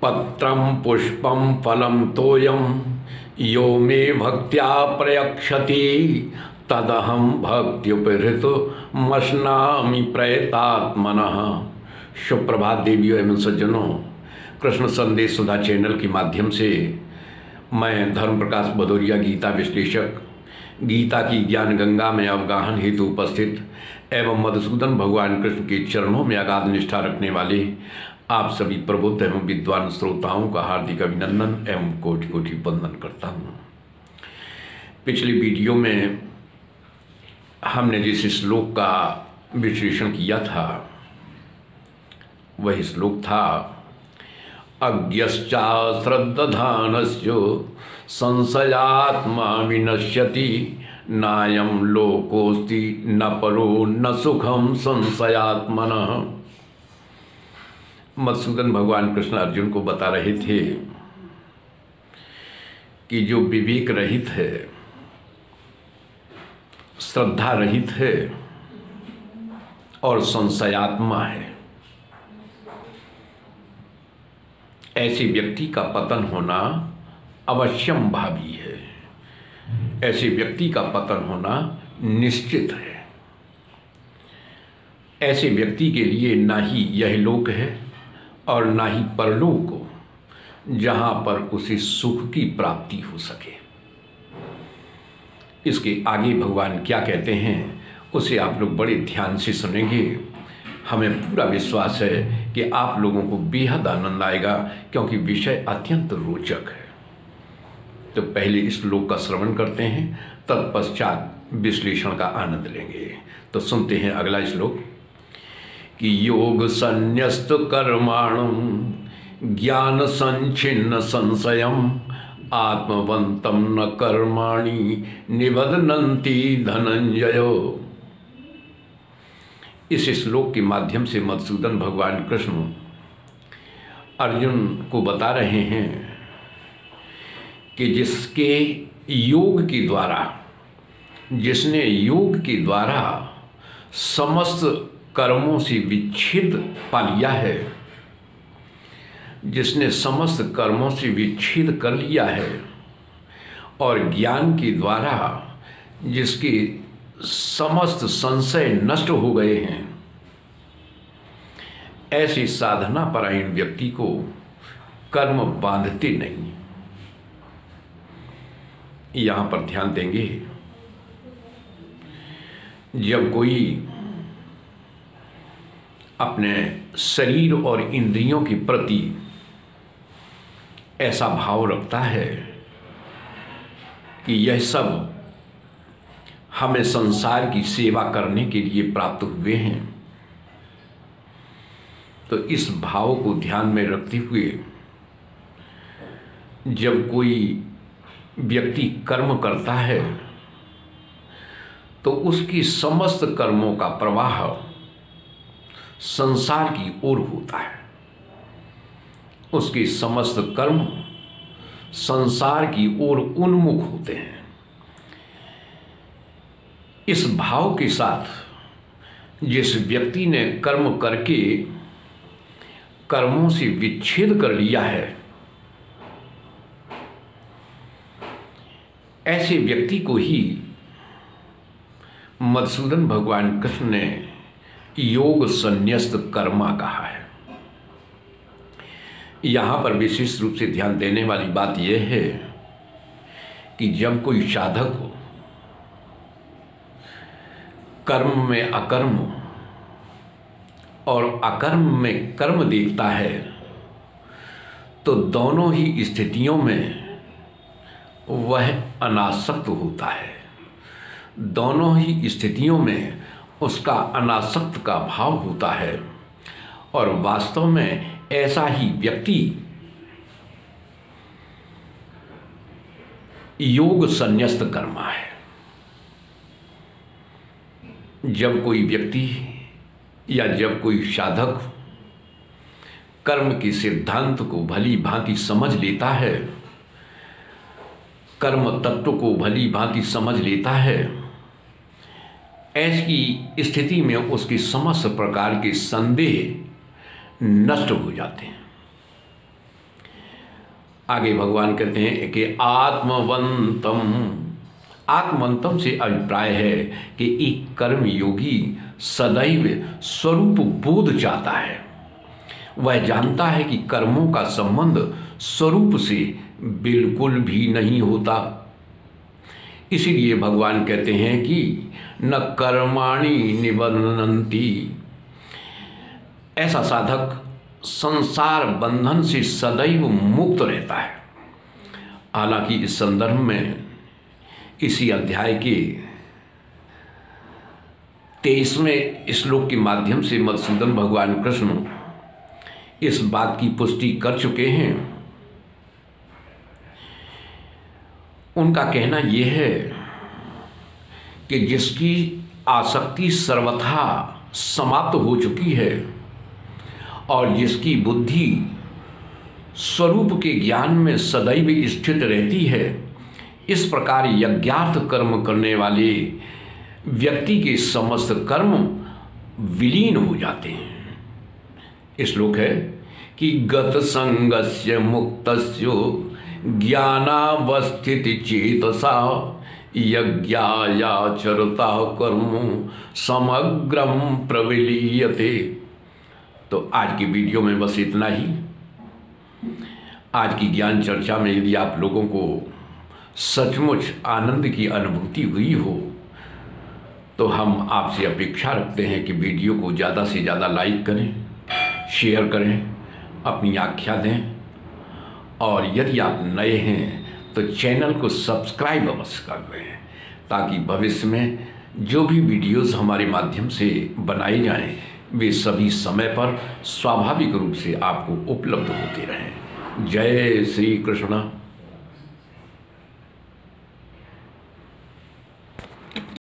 पत्रं पुष्पं फलं तोयं यो मे भक्त्या प्रयक्षति तदहं भक्त्युपहृतो मश्नामि प्रयतात्मनः। सुप्रभात देवियों एवं सज्जनों, कृष्ण संदेश सुधा चैनल के माध्यम से मैं धर्म प्रकाश भदौरिया गीता विश्लेषक गीता की ज्ञान गंगा में अवगाहन हेतु उपस्थित एवं मधुसूदन भगवान कृष्ण के चरणों में अगाध निष्ठा रखने वाले आप सभी प्रबुद्ध एवं विद्वान श्रोताओं का हार्दिक अभिनंदन एवं कोटि कोटि वंदन करता हूँ। पिछली वीडियो में हमने जिस श्लोक का विश्लेषण किया था वही श्लोक था अज्ञश्चा श्रद्धानस्य संशयात्मा विनश्यति नायं लोकोस्ति न परो न सुखम संशयात्मनः। मधुसूदन भगवान कृष्ण अर्जुन को बता रहे थे कि जो विवेक रहित है, श्रद्धा रहित है और संशयात्मा है, ऐसे व्यक्ति का पतन होना अवश्यम भावी है। ऐसे व्यक्ति का पतन होना निश्चित है। ऐसे व्यक्ति के लिए ना ही यह लोक है और ना ही परलोक जहाँ पर उसे सुख की प्राप्ति हो सके। इसके आगे भगवान क्या कहते हैं उसे आप लोग बड़े ध्यान से सुनेंगे। हमें पूरा विश्वास है कि आप लोगों को बेहद आनंद आएगा क्योंकि विषय अत्यंत रोचक है। तो पहले इस श्लोक का श्रवण करते हैं, तत्पश्चात विश्लेषण का आनंद लेंगे। तो सुनते हैं अगला श्लोक कि योग संन्यस्त कर्माणं ज्ञान संचिन्न संशयम् आत्मवन्तं न कर्माणि निबध्नन्ति धनंजयो। इस श्लोक के माध्यम से मधुसूदन भगवान कृष्ण अर्जुन को बता रहे हैं कि जिसने योग के द्वारा समस्त कर्मों से विच्छेद पा लिया है, जिसने समस्त कर्मों से विच्छेद कर लिया है और ज्ञान के द्वारा जिसके समस्त संशय नष्ट हो गए हैं, ऐसी साधना परायण व्यक्ति को कर्म बांधते नहीं। यहाँ पर ध्यान देंगे, जब कोई अपने शरीर और इंद्रियों के प्रति ऐसा भाव रखता है कि यह सब हमें संसार की सेवा करने के लिए प्राप्त हुए हैं, तो इस भाव को ध्यान में रखते हुए जब कोई व्यक्ति कर्म करता है तो उसकी समस्त कर्मों का प्रवाह संसार की ओर होता है। उसके समस्त कर्म संसार की ओर उन्मुख होते हैं। इस भाव के साथ जिस व्यक्ति ने कर्म करके कर्मों से विच्छेद कर लिया है, ऐसे व्यक्ति को ही मधुसूदन भगवान कृष्ण ने योग संन्यस्त कर्मा कहा है। यहाँ पर विशेष रूप से ध्यान देने वाली बात यह है कि जब कोई साधक हो कर्म में अकर्म और अकर्म में कर्म देखता है, तो दोनों ही स्थितियों में वह अनासक्त होता है। दोनों ही स्थितियों में उसका अनासक्त का भाव होता है और वास्तव में ऐसा ही व्यक्ति योग संन्यस्त कर्मा है। जब कोई व्यक्ति या जब कोई साधक कर्म के सिद्धांत को भली भांति समझ लेता है, कर्म तत्व को भली भांति समझ लेता है, ऐसी स्थिति में उसके समस्त प्रकार के संदेह नष्ट हो जाते हैं। आगे भगवान कहते हैं कि आत्मवंतम से अभिप्राय है कि एक कर्म योगी सदैव स्वरूप बोध चाहता है। वह जानता है कि कर्मों का संबंध स्वरूप से बिल्कुल भी नहीं होता। इसीलिए भगवान कहते हैं कि न कर्माणि निबध्नन्ति। ऐसा साधक संसार बंधन से सदैव मुक्त रहता है। हालांकि इस संदर्भ में इसी अध्याय के 23वें श्लोक के माध्यम से मधुसूदन भगवान कृष्ण इस बात की पुष्टि कर चुके हैं। उनका कहना यह है कि जिसकी आसक्ति सर्वथा समाप्त हो चुकी है और जिसकी बुद्धि स्वरूप के ज्ञान में सदैव स्थित रहती है, इस प्रकार यज्ञार्थ कर्म करने वाले व्यक्ति के समस्त कर्म विलीन हो जाते हैं। श्लोक है कि गत संगस्य मुक्तस्य ज्ञानावस्थिति चेतसा यज्ञायाचरता कर्म समग्रम प्रविलीयते। तो आज की वीडियो में बस इतना ही। आज की ज्ञान चर्चा में यदि आप लोगों को सचमुच आनंद की अनुभूति हुई हो तो हम आपसे अपेक्षा रखते हैं कि वीडियो को ज़्यादा से ज़्यादा लाइक करें, शेयर करें, अपनी आख्या दें और यदि आप नए हैं तो चैनल को सब्सक्राइब अवश्य कर दें ताकि भविष्य में जो भी वीडियोस हमारे माध्यम से बनाए जाएं वे सभी समय पर स्वाभाविक रूप से आपको उपलब्ध होते रहें। जय श्री कृष्ण।